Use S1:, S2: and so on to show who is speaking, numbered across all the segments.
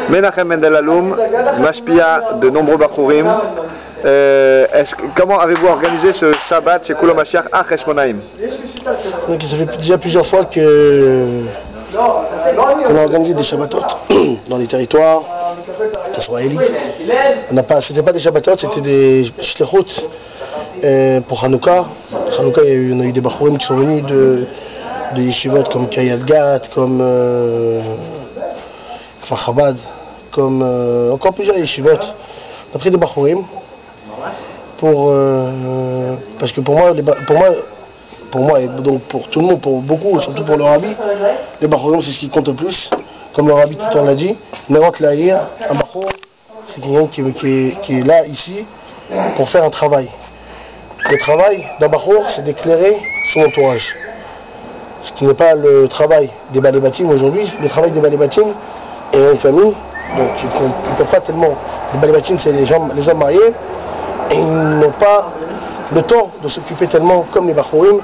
S1: Menachem Mendel Aloum, Mashpia de nombreux Bachurim. Comment avez-vous organisé ce Shabbat chez Kulo Mashiach à Cheshmonaïm?
S2: Donc, ça fait déjà plusieurs fois qu'on a organisé des Shabbatot dans les territoires israéliens. C'était pas des Shabbatot, c'était des Shlichut pour Hanouka. Hanouka, on a eu des Bachurim qui sont venus de yeshivot comme Kiryat Gat, comme Kfar Chabad, comme encore plusieurs yeshivot. On a pris des Bachurim parce que pour moi et donc pour tout le monde, pour beaucoup, surtout pour le Rabbi, les Bachurim c'est ce qui compte le plus. Comme le Rabbi tout le temps l'a dit, Nerot Lahir, un Bachur, c'est quelqu'un qui est là, ici, pour faire un travail. Le travail d'un Bachur, c'est d'éclairer son entourage. Ce qui n'est pas le travail des Balébatim aujourd'hui. Le travail des Balébatim est une famille, donc ils ne peuvent pas tellement. Les Balébatim, c'est les hommes mariés, et ils n'ont pas le temps de s'occuper tellement, comme les Bachurim,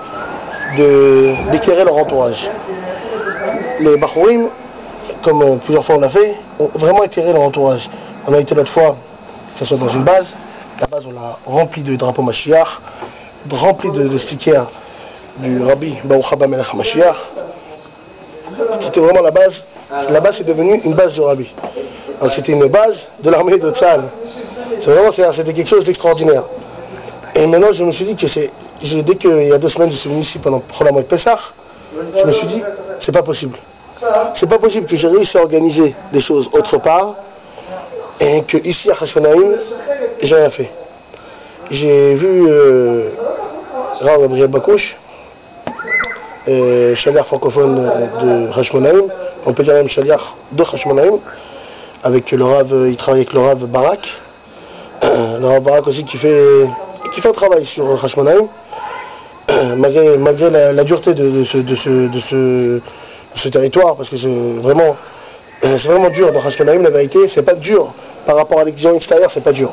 S2: d'éclairer leur entourage. Les Bachurim, comme plusieurs fois on l'a fait, ont vraiment éclairé leur entourage. On a été l'autre fois, que ce soit dans une base, la base on l'a remplie de drapeaux Mashiach, remplie de stickers du Rabbi Baruch Haba Melech Mashiach. C'était vraiment la base. La base est devenue une base du Rabbi. Donc c'était une base de l'armée de Tzahal. C'était quelque chose d'extraordinaire. Et maintenant je me suis dit que dès qu'il y a 2 semaines je suis venu ici pendant le mois de Pessah, je me suis dit c'est pas possible. C'est pas possible que j'ai réussi à organiser des choses autre part et que ici à Cheshmonaïm j'ai rien fait. J'ai vu Rav Gabriel Bakouche, Shaliach francophone de Cheshmonaïm, on peut dire même Shaliach de Cheshmonaïm, avec le Rav, il travaille avec le Rav Barak. Le Rav Barak aussi qui fait un travail sur Cheshmonaïm, malgré la dureté de ce territoire, parce que c'est vraiment dur dans Cheshmonaïm, la vérité, c'est pas dur par rapport à les gens extérieurs, c'est pas dur.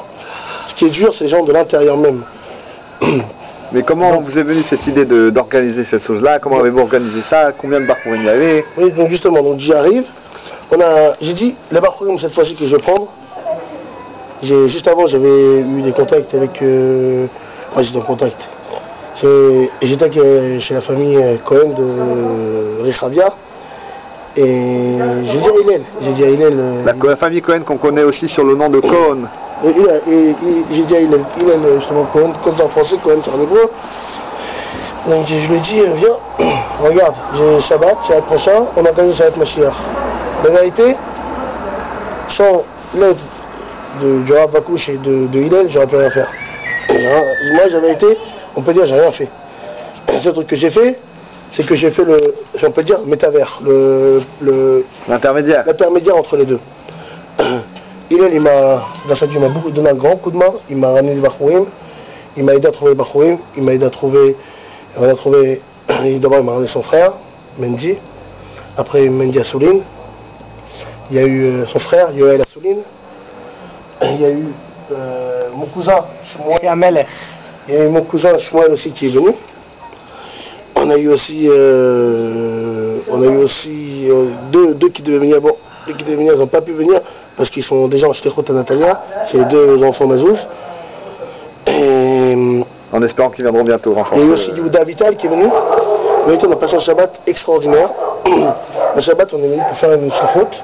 S2: Ce qui est dur, c'est les gens de l'intérieur même.
S1: Mais comment vous est venue cette idée d'organiser cette chose-là? Comment avez-vous organisé ça? Combien de Bachurim il y avait?
S2: Oui, donc justement, j'y arrive. J'ai dit, les Bachurim cette fois-ci que je vais prendre. Juste avant, j'avais eu des contacts avec... moi j'étais en contact. J'étais chez la famille Cohen de Rechavia. Et j'ai dit à Hillel...
S1: La famille Cohen qu'on connaît aussi sur le nom de Cohen.
S2: Et j'ai dit à Hillel justement Cohen, comme c'est en français, Cohen c'est en hébreu. Donc je lui ai dit, viens, regarde, j'ai Shabbat prochain, on organise Shabbat Mashiach. La vérité, sans l'aide du Rav Bakouche et de Hillel, j'aurais pu rien faire. Moi j'avais été, on peut dire, j'ai rien fait. Le seul truc que j'ai fait, c'est que j'ai fait on peut dire, métavers, l'intermédiaire entre les deux. Hillel, il m'a beaucoup donné un grand coup de main, il m'a ramené des Bachurim, il m'a aidé à trouver les Bachurim, il m'a aidé à trouver, d'abord il m'a ramené son frère, Mendy, après Mendy Assouline, il y a eu son frère, Yoel Assouline, il y a eu mon cousin, Shmuel, il y a eu mon cousin Shmuel aussi qui est venu. On a eu aussi deux qui devaient venir. Bon, deux qui devaient venir, ils n'ont pas pu venir parce qu'ils sont déjà en Shlichut à Natalia. C'est les 2 enfants Mazouz.
S1: En espérant qu'ils viendront bientôt.
S2: Il y a eu aussi Yehuda Vital qui est venu. On a passé un Shabbat extraordinaire. Un Shabbat, on est venu pour faire une Shlichut.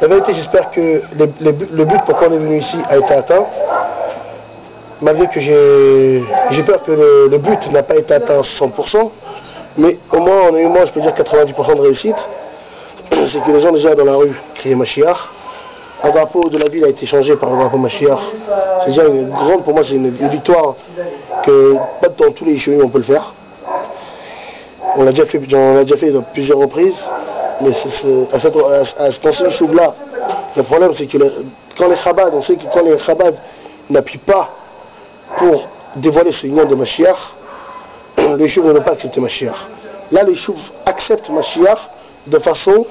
S2: La vérité, j'espère que le but pourquoi on est venu ici a été atteint. Malgré que j'ai peur que le but n'a pas été atteint à 100%, mais au moins on a eu, je peux dire 90% de réussite. C'est que les gens déjà dans la rue criaient Mashiach. Un drapeau de la ville a été changé par le drapeau Mashiach. C'est déjà une grande, pour moi c'est une victoire que pas dans tous les yeshuvim on peut le faire. On l'a déjà fait dans plusieurs reprises, mais à ce ancien yeshuv là, le problème c'est que quand les Chabad, on sait que quand les Chabad n'appuient pas pour dévoiler ce union de Mashiach, les Yeshuv ne veulent pas accepter Mashiach. Là, les Yeshuv acceptent Mashiach de façon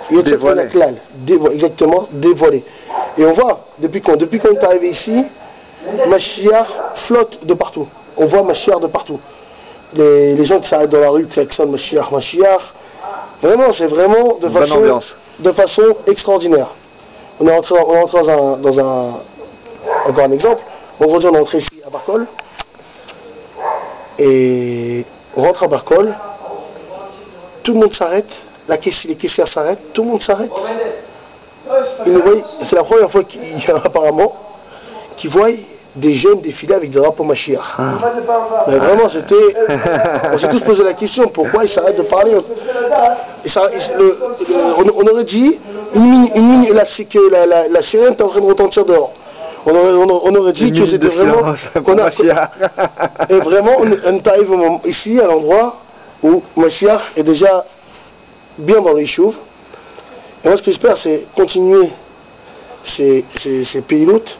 S1: dévoilée.
S2: Exactement, dévoilée. Et on voit, depuis qu'on est arrivé ici, Mashiach flotte de partout. On voit Mashiach de partout. Les gens qui s'arrêtent dans la rue klaxonnent Mashiach, Mashiach. Vraiment, c'est vraiment de façon extraordinaire. on est rentré encore un exemple, aujourd'hui on est rentré ici à Barcol, et on rentre à Barcol, tout le monde s'arrête, les caissières s'arrêtent, tout le monde s'arrête. C'est la première fois qu'il y a apparemment qui voient des jeunes défiler avec des drapeaux Mashiach. Mais vraiment, on s'est tous posé la question, pourquoi ils s'arrêtent de parler? On aurait dit que la sirène était en train de retentir dehors. On aurait dit que c'était vraiment... Et vraiment, on arrive ici à l'endroit où Mashiach est déjà bien dans les chouves. Et moi, ce que j'espère, c'est continuer ces pays-loutes.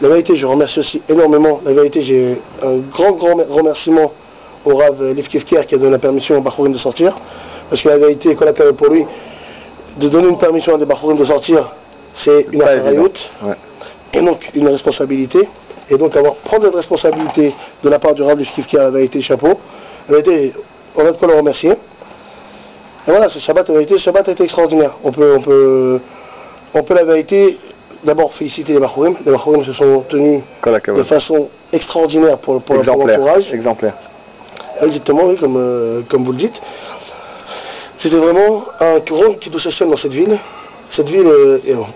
S2: La vérité, je remercie aussi énormément. La vérité, j'ai un grand remerciement au Rav Lev Kefker qui a donné la permission aux Bachourim de sortir. Parce que la vérité, pour lui, de donner une permission à des Bachourim de sortir, c'est une affaire ouais. Et donc une responsabilité. Et donc prendre cette responsabilité de la part du Rav Lev Kefker, la vérité, chapeau. La vérité, on a de quoi le remercier. Et voilà, ce Shabbat, la vérité, ce Shabbat a été extraordinaire. On peut la vérité, d'abord féliciter les Bachourim. Les Bachourim se sont tenus de façon extraordinaire pour l'entourage.
S1: Exemplaire.
S2: Exactement, oui, comme vous le dites. C'était vraiment un grand Kiddush Hashem dans cette ville. Cette ville,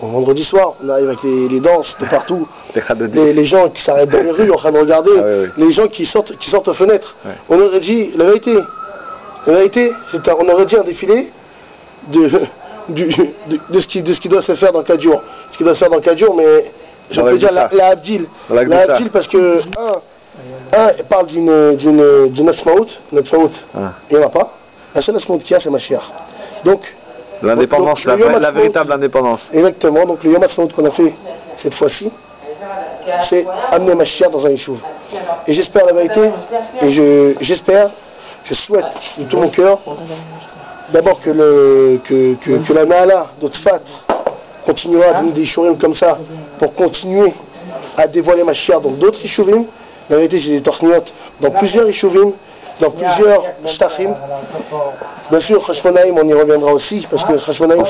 S2: vendredi soir, on arrive avec les danses de partout, les gens qui s'arrêtent dans les rues en train de regarder, les gens qui sortent aux fenêtres. Ouais. On aurait dit, la vérité, on aurait dit un défilé de ce qui doit se faire dans 4 jours. Ce qui doit se faire dans 4 jours, mais je peux dire la Abdil. La Abdil parce que, un parle d'une Asmaout, il n'y en a pas. La seule Asmaout qu'il y a, c'est Mashiach. Donc,
S1: l'indépendance, la véritable indépendance.
S2: Exactement, donc le Yom HaAtzmaut qu'on a fait cette fois-ci, c'est amener Mashiach dans un Yishuv. Et j'espère la vérité, et je souhaite de tout mon cœur, d'abord que la Naala d'Otzfat continuera à donner des Yishurim comme ça, pour continuer à dévoiler Mashiach dans d'autres Yishuvim. La vérité, j'ai des torchnotes dans plusieurs Yishuvim, dans plusieurs Shtachim. Bien sûr, Chashmonaïm, on y reviendra aussi, parce que Chashmonaïm,
S1: en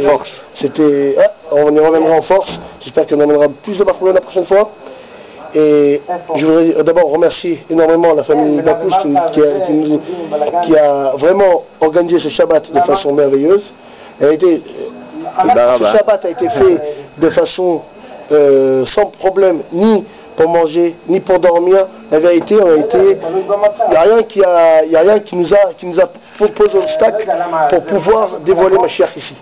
S1: force.
S2: C'était... on y reviendra en force. J'espère qu'on amènera plus de Bachourim la prochaine fois. Et je voudrais d'abord remercier énormément la famille Bakouche qui a vraiment organisé ce Shabbat de façon merveilleuse. Ce Shabbat a été fait de façon sans problème, ni pour manger, ni pour dormir. La vérité, il n'y a rien qui nous a posé obstacle pour pouvoir dévoiler Mashiach ici.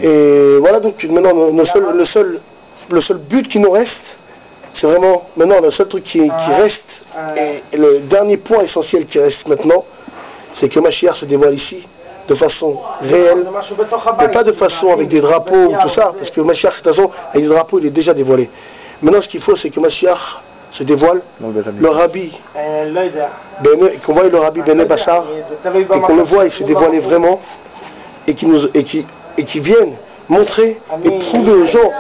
S2: Et voilà, donc maintenant le seul but qui nous reste, c'est vraiment maintenant le seul truc qui reste, et le dernier point essentiel qui reste maintenant, c'est que Mashiach se dévoile ici de façon réelle, et pas de façon avec des drapeaux ou tout ça, parce que Mashiach, de toute façon, avec des drapeaux, il est déjà dévoilé. Maintenant, ce qu'il faut, c'est que Mashiach se dévoile, le Rabbi, qu'on voit le Rabbi Bene Bachar, et qu'on le voit, il se dévoile vraiment, et qui viennent montrer et prouver aux gens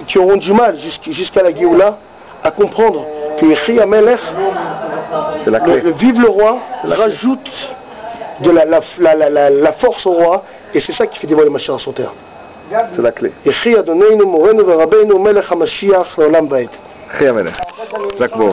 S2: qui auront du mal jusqu'à la Géoula à comprendre que Yehi Melech, le vive le roi, rajoute de la force au roi, et c'est ça qui fait dévoiler Mashiach sur terre.
S1: C'est la clé.
S2: Yehi Adonenu Morenu Verabenu Melech HaMashiach L'Olam Vaed.
S1: Yehi Melech. Jacques Beau.